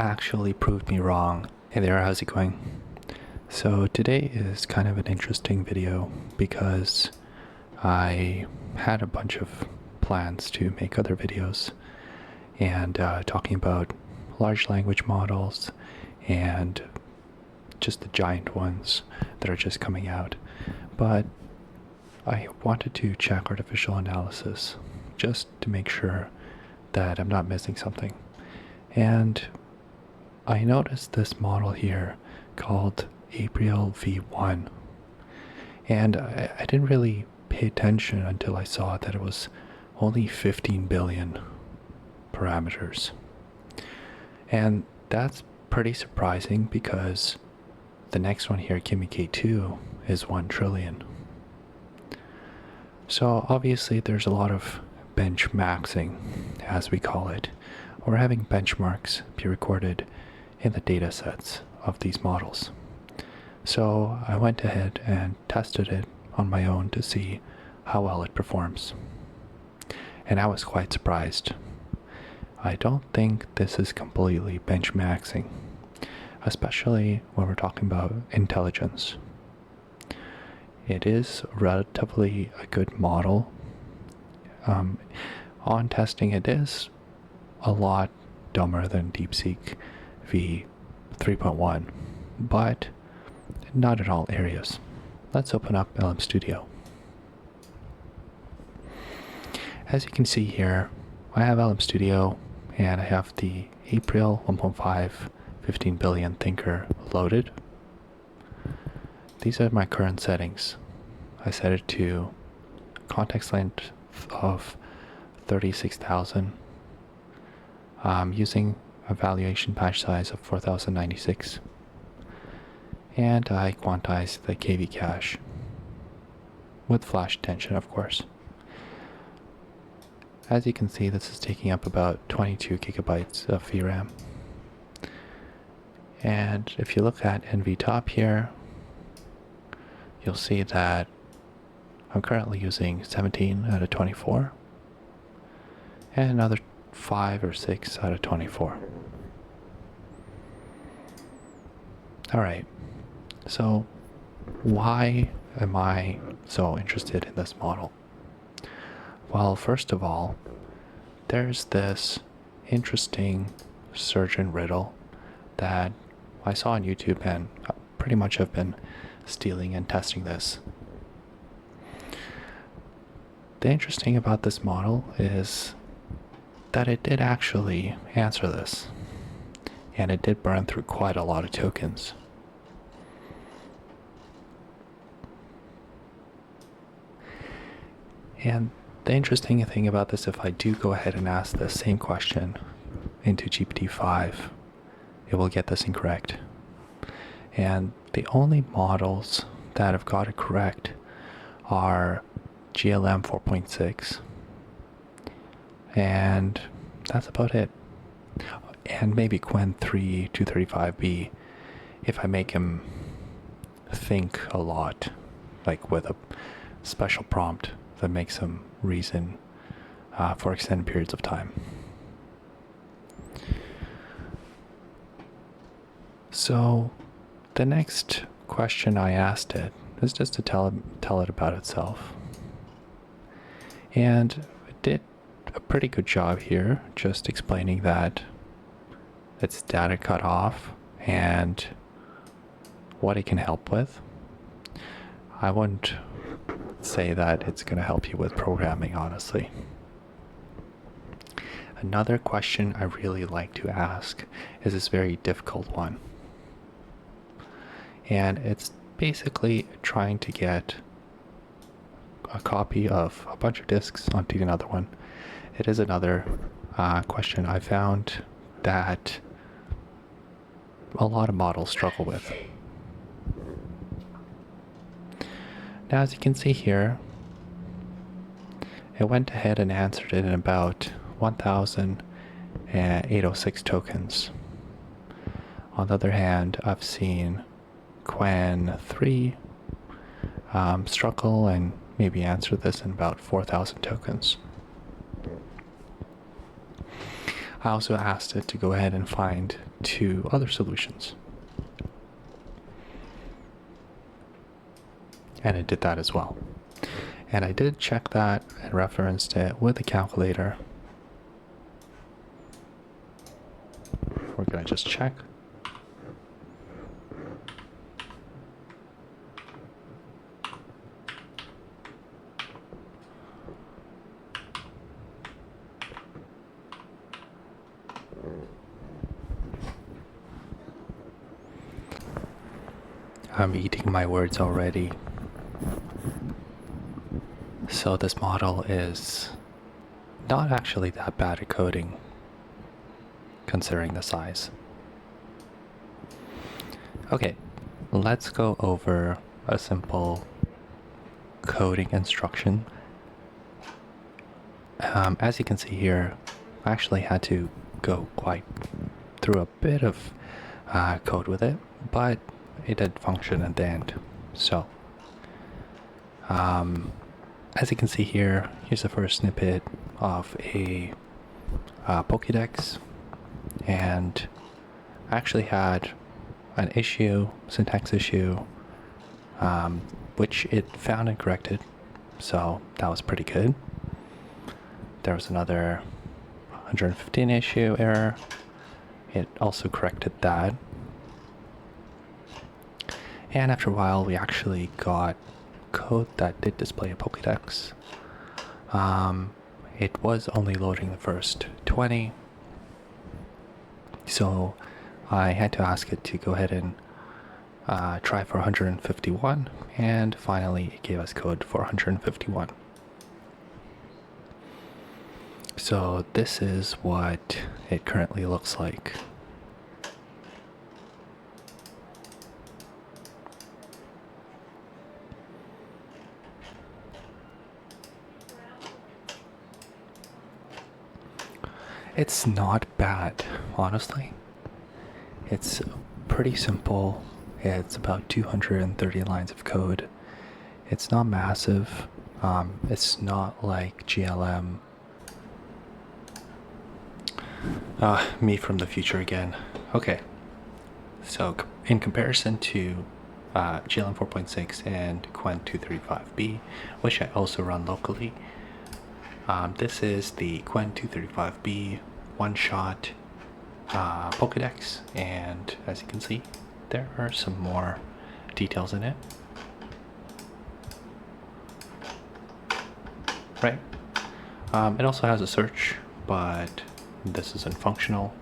actually proved me wrong. Hey there, how's it going? So today is kind of an interesting video because I had a bunch of plans to make other videos and talking about large language models and just the giant ones that are just coming out. But I wanted to check artificial analysis just to make sure that I'm not missing something. And I noticed this model here called Apriel v1. And I didn't really pay attention until I saw that it was only 15 billion parameters. And that's pretty surprising because the next one here, Kimi K2, is 1 trillion. So obviously there's a lot of benchmaxing, as we call it, or having benchmarks be recorded in the data sets of these models. So I went ahead and tested it on my own to see how well it performs. And I was quite surprised. I don't think this is completely benchmaxing, especially when we're talking about intelligence. It is relatively a good model. On testing, it is a lot dumber than DeepSeek v3.1, but not in all areas. Let's open up LM Studio. As you can see here, I have LM Studio and I have the Apriel 1.5 15 billion thinker loaded. These are my current settings. I set it to context length of 36,000. I'm using a valuation patch size of 4096. And I quantize the KV cache with flash attention, of course. As you can see, this is taking up about 22 gigabytes of VRAM. And if you look at NVTop here, you'll see that I'm currently using 17 out of 24 and another 5 or 6 out of 24. Alright, so why am I so interested in this model? Well, first of all, there's this interesting surgeon riddle that I saw on YouTube and pretty much have been stealing and testing this. The interesting about this model is that it did actually answer this, and it did burn through quite a lot of tokens. And the interesting thing about this, if I do go ahead and ask the same question into GPT-5, it will get this incorrect. And the only models that have got it correct are GLM 4.6, and that's about it. And maybe Qwen 3 235B if I make him think a lot, like with a special prompt that makes him reason for extended periods of time. So the next question I asked it is just to tell it about itself. And it did a pretty good job here, just explaining that it's data cut off and what it can help with. I wouldn't say that it's going to help you with programming, honestly. Another question I really like to ask is this very difficult one. And it's basically trying to get a copy of a bunch of disks onto another one. It is another question I found that a lot of models struggle with. Now, as you can see here, it went ahead and answered it in about 1,806 tokens. On the other hand, I've seen Qwen 3 struggle and maybe answer this in about 4,000 tokens. I also asked it to go ahead and find 2 other solutions. And it did that as well. And I did check that and referenced it with the calculator. We're going to just check. I'm eating my words already. So this model is not actually that bad at coding, considering the size. Okay, let's go over a simple coding instruction. As you can see here, I actually had to go quite through a bit of code with it, but it did function at the end. So, as you can see here, here's the first snippet of a Pokédex, and I actually had an issue, syntax issue, which it found and corrected, so that was pretty good. There was another 115 issue error. It also corrected that. And after a while, we actually got code that did display a Pokédex. It was only loading the first 20. So I had to ask it to go ahead and try for 151. And finally, it gave us code for 151. So this is what it currently looks like. It's not bad, honestly. It's pretty simple. It's about 230 lines of code. It's not massive. It's not like GLM. Me from the future again. Okay. So in comparison to GLM 4.6 and Qwen 235B, which I also run locally, this is the Qwen 235B one-shot Pokédex, and as you can see, there are some more details in it. Right? It also has a search, but this isn't functional.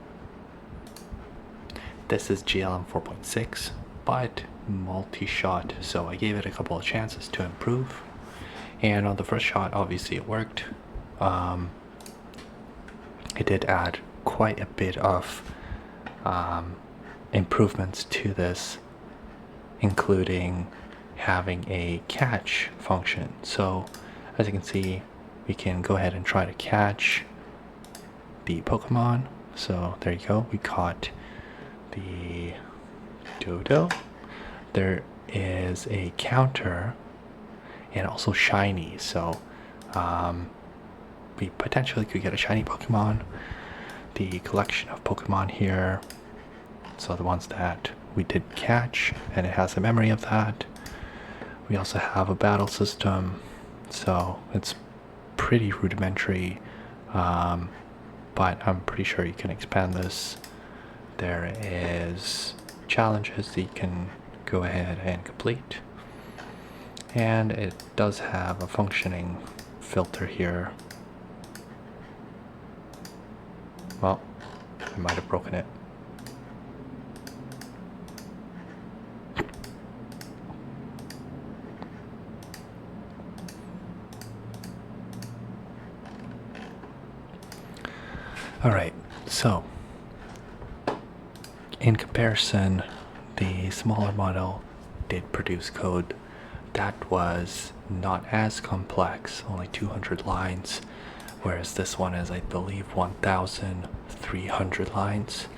This is GLM 4.6, but multi-shot, so I gave it a couple of chances to improve. And on the first shot, obviously it worked. It did add quite a bit of improvements to this, including having a catch function. So as you can see, we can go ahead and try to catch the Pokemon. So there you go, we caught the Dodo. There is a counter and also shiny, so we potentially could get a shiny Pokemon. The collection of Pokemon here, so the ones that we did catch, and it has a memory of that. We also have a battle system, so it's pretty rudimentary, but I'm pretty sure you can expand this. There is challenges that you can go ahead and complete, and it does have a functioning filter here. Well, I might have broken it. Alright, so in comparison, the smaller model did produce code that was not as complex, only 200 lines, whereas this one is, I believe, 1,300 lines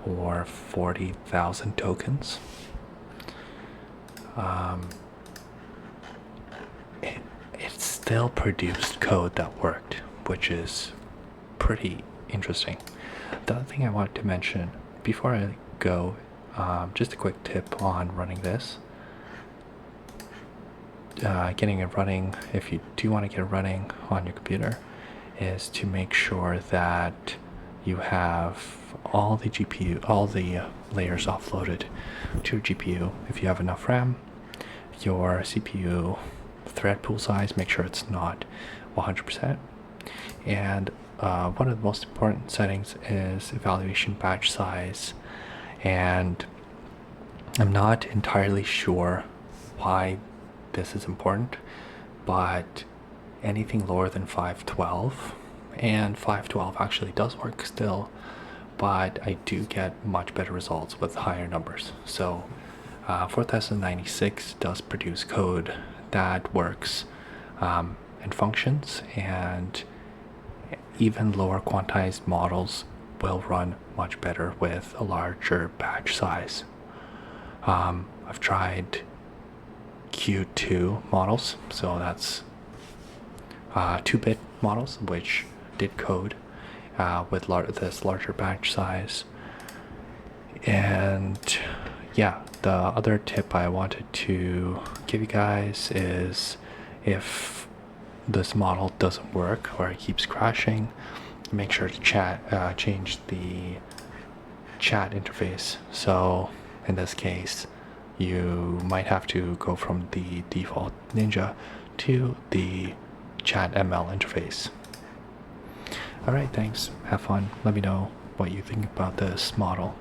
or 40,000 tokens. It still produced code that worked, which is pretty interesting. The other thing I wanted to mention before I go, just a quick tip on running this. Getting it running, if you do want to get it running on your computer, is to make sure that you have all the GPU, all the layers offloaded to your GPU. If you have enough RAM, your CPU thread pool size, make sure it's not 100%. And one of the most important settings is evaluation batch size. And I'm not entirely sure why this is important, but anything lower than 512, and 512 actually does work still, but I do get much better results with higher numbers. So 4096 does produce code that works and functions, and even lower quantized models will run much better with a larger batch size. I've tried Q2 models, so that's 2-bit models, which did code with this larger batch size. And yeah, the other tip I wanted to give you guys is, if this model doesn't work or it keeps crashing, make sure to change the chat interface. So in this case, you might have to go from the default Ninja to the chat ML interface. Alright, thanks. Have fun. Let me know what you think about this model.